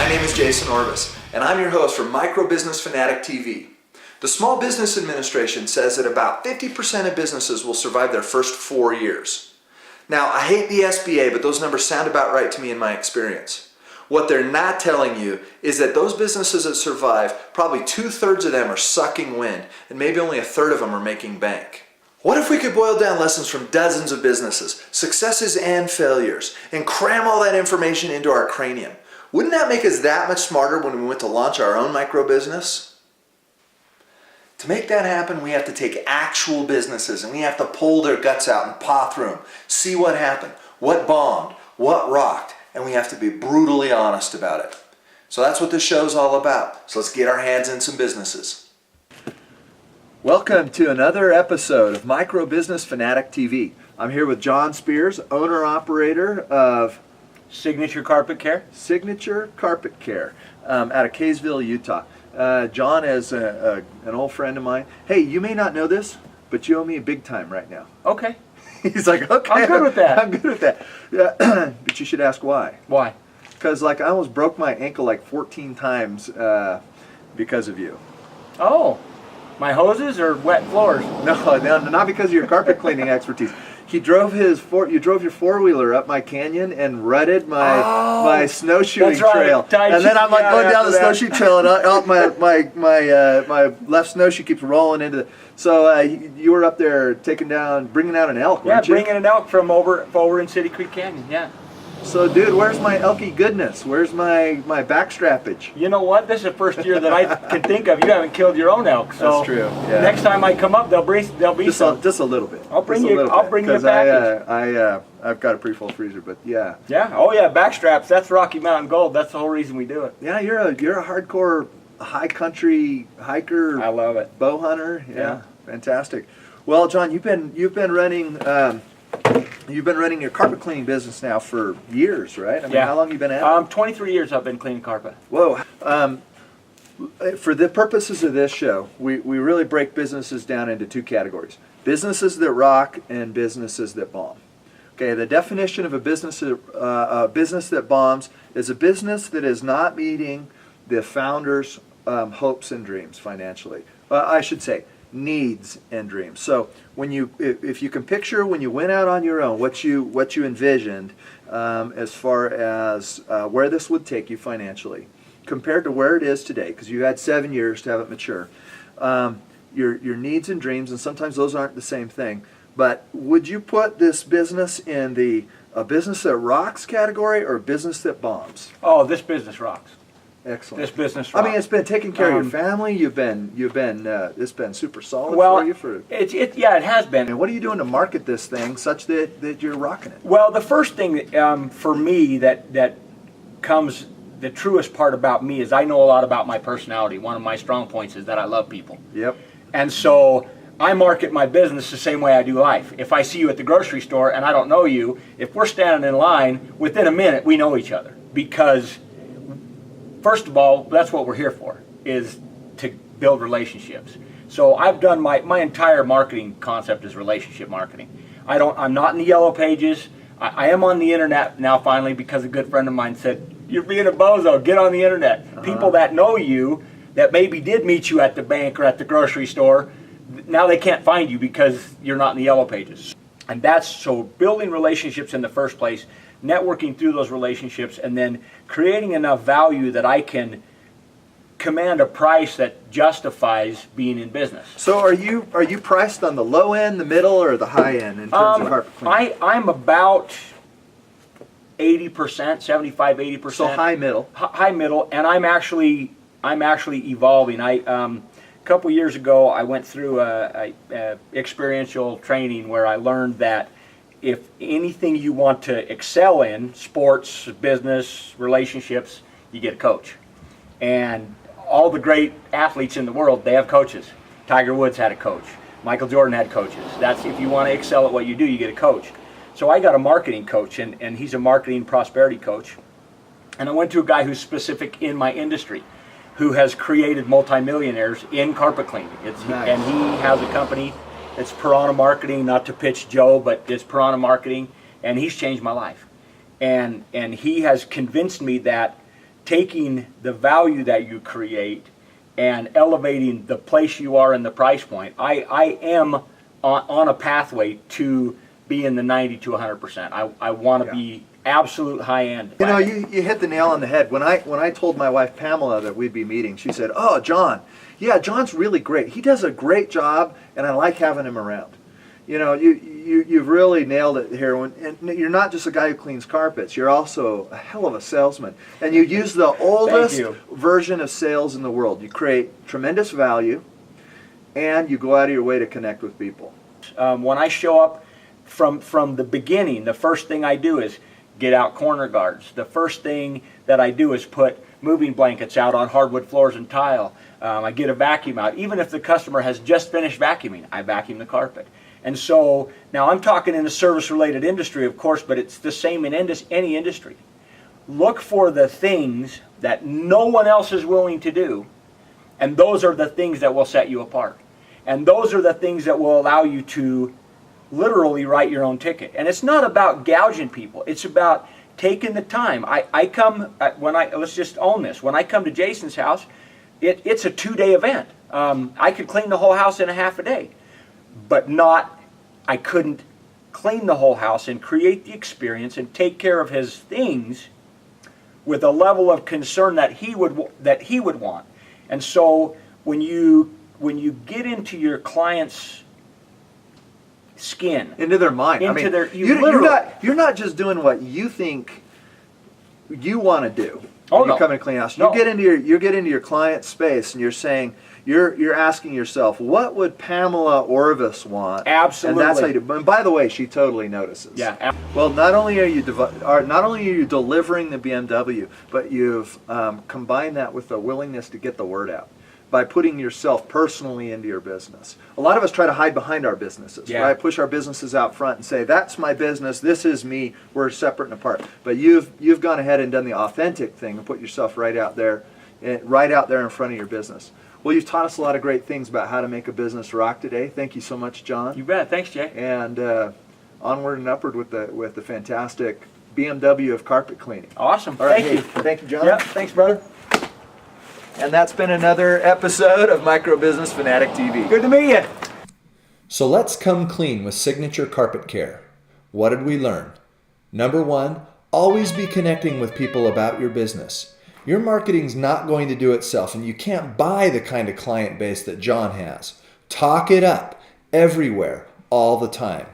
My name is Jayson Orvis, and I'm your host for Micro Business Fanatic TV. The Small Business Administration says that about 50% of businesses will survive their first 4 years. Now, I hate the SBA, but those numbers sound about right to me in my experience. What they're not telling you is that those businesses that survive, probably 2/3 of them are sucking wind, and maybe only 1/3 of them are making bank. What if we could boil down lessons from dozens of businesses, successes and failures, and cram all that information into our cranium? Wouldn't that make us that much smarter when we went to launch our own micro business? To make that happen, we have to take actual businesses and we have to pull their guts out and paw through them, see what happened, what bombed, what rocked, and we have to be brutally honest about it. So that's what this show's all about. So let's get our hands in some businesses. Welcome to another episode of Micro Business Fanatic TV. I'm here with John Spears, owner-operator of Signature Carpet Care. Signature Carpet Care out of Kaysville, Utah. John is an old friend of mine. Hey, you may not know this, but you owe me big time right now. Okay. He's like, okay. I'm good with that. I'm good with that. Yeah, but you should ask why. Why? Because I almost broke my ankle like 14 times because of you. Oh, my hoses or wet floors? No, not because of your carpet cleaning expertise. You drove your four-wheeler up my canyon and rutted my snowshoeing trail. And then I'm like going down the snowshoe trail and my left snowshoe keeps rolling into the... So you were up there bringing out an elk, weren't you? Yeah, bringing an elk from over in City Creek Canyon, yeah. So, dude, where's my elky goodness? Where's my backstrappage? You know what? This is the first year that I can think of. You haven't killed your own elk, so that's true. Yeah. Next time I come up, there'll be some. Just a little bit. I'll bring you a package. I've got a pretty full freezer, but yeah. Yeah. Oh yeah, backstraps. That's Rocky Mountain Gold. That's the whole reason we do it. Yeah, you're a hardcore high country hiker. I love it. Bow hunter. Yeah. Fantastic. Well, John, you've been running. You've been running your carpet cleaning business now for years, right? I mean, yeah. How long have you been at it? 23 years I've been cleaning carpet. Whoa. For the purposes of this show, we really break businesses down into two categories. Businesses that rock and businesses that bomb. Okay, the definition of a business that bombs is a business that is not meeting the founder's hopes and dreams financially. I should say, needs and dreams. So if you can picture when you went out on your own what you envisioned as far as where this would take you financially compared to where it is today, because you had 7 years to have it mature, your needs and dreams, and sometimes those aren't the same thing, but would you put this business in a business that rocks category or a business that bombs? Oh, this business rocks. Excellent. This business rocks. I mean, it's been taking care of your family. It's been super solid for you. It has been. And what are you doing to market this thing such that you're rocking it? Well, the first thing for me that comes, the truest part about me is I know a lot about my personality. One of my strong points is that I love people. Yep. And so I market my business the same way I do life. If I see you at the grocery store and I don't know you, if we're standing in line, within a minute we know each other, because first of all, that's what we're here for, is to build relationships. So I've done my entire marketing concept is relationship marketing. I'm not in the yellow pages. I am on the internet now finally because a good friend of mine said, "You're being a bozo, get on the internet." People that know you, that maybe did meet you at the bank or at the grocery store, now they can't find you because you're not in the yellow pages. And that's so building relationships in the first place, networking through those relationships, and then creating enough value that I can command a price that justifies being in business. So are you priced on the low end, the middle, or the high end in terms of carpet cleaning? I'm about 80%, 75, 80%. So high middle. High middle, and I'm actually evolving. A couple years ago, I went through a experiential training where I learned that if anything you want to excel in, sports, business, relationships, you get a coach. And all the great athletes in the world, they have coaches. Tiger Woods had a coach. Michael Jordan had coaches. That's if you want to excel at what you do, you get a coach. So I got a marketing coach, and he's a marketing prosperity coach. And I went to a guy who's specific in my industry, who has created multimillionaires in carpet cleaning. Nice. And he has a company. It's Piranha Marketing, not to pitch Joe, but it's Piranha Marketing, and he's changed my life. And he has convinced me that taking the value that you create and elevating the place you are in the price point. I am on a pathway to be in the 90 to 100%. I want to be absolute high end. You know, you hit the nail on the head. When I told my wife Pamela that we'd be meeting, she said, "Oh, John, yeah, John's really great. He does a great job, and I like having him around." You know, you've really nailed it here. And you're not just a guy who cleans carpets. You're also a hell of a salesman. And you use the oldest version of sales in the world. You create tremendous value, and you go out of your way to connect with people. When I show up from the beginning, the first thing I do is get out corner guards. The first thing that I do is put moving blankets out on hardwood floors and tile. I get a vacuum out. Even if the customer has just finished vacuuming, I vacuum the carpet. And so now I'm talking in a service-related industry, of course, but it's the same in any industry. Look for the things that no one else is willing to do, and those are the things that will set you apart. And those are the things that will allow you to literally write your own ticket. And it's not about gouging people. It's about taking the time. Let's just own this. When I come to Jayson's house, it's a 2-day event. I could clean the whole house in a half a day. But I couldn't clean the whole house and create the experience and take care of his things with a level of concern that he would want. And so when you get into your client's skin, into their mind, you're not just doing what you think you want to do. When you come and clean house, you get into your client's space, and you're saying, you're asking yourself, what would Pamela Orvis want? Absolutely. And that's how you do. And by the way, she totally notices. Yeah. Well, not only are you delivering the BMW, but you've combined that with the willingness to get the word out by putting yourself personally into your business. A lot of us try to hide behind our businesses, right? Push our businesses out front and say, that's my business, this is me, we're separate and apart. But you've gone ahead and done the authentic thing and put yourself right out there in front of your business. Well, you've taught us a lot of great things about how to make a business rock today. Thank you so much, John. You bet. Thanks, Jay. And onward and upward with the fantastic BMW of carpet cleaning. Awesome. All right, Thank you. Thank you, John. Yep. Thanks, brother. And that's been another episode of Micro Business Fanatic TV. Good to meet you. So let's come clean with Signature Carpet Care. What did we learn? Number 1, always be connecting with people about your business. Your marketing's not going to do itself, and you can't buy the kind of client base that John has. Talk it up everywhere, all the time.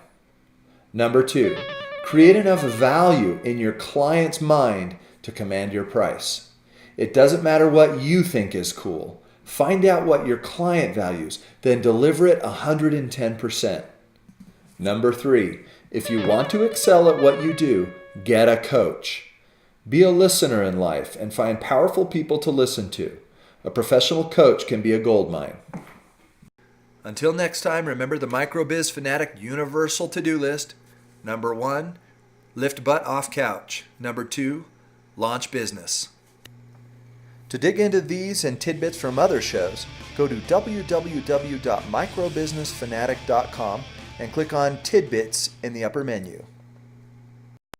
Number 2, create enough value in your client's mind to command your price. It doesn't matter what you think is cool. Find out what your client values, then deliver it 110%. Number 3, if you want to excel at what you do, get a coach. Be a listener in life and find powerful people to listen to. A professional coach can be a goldmine. Until next time, remember the MicroBiz Fanatic universal to-do list. Number 1, lift butt off couch. Number 2, launch business. To dig into these and tidbits from other shows, go to www.microbusinessfanatic.com and click on Tidbits in the upper menu.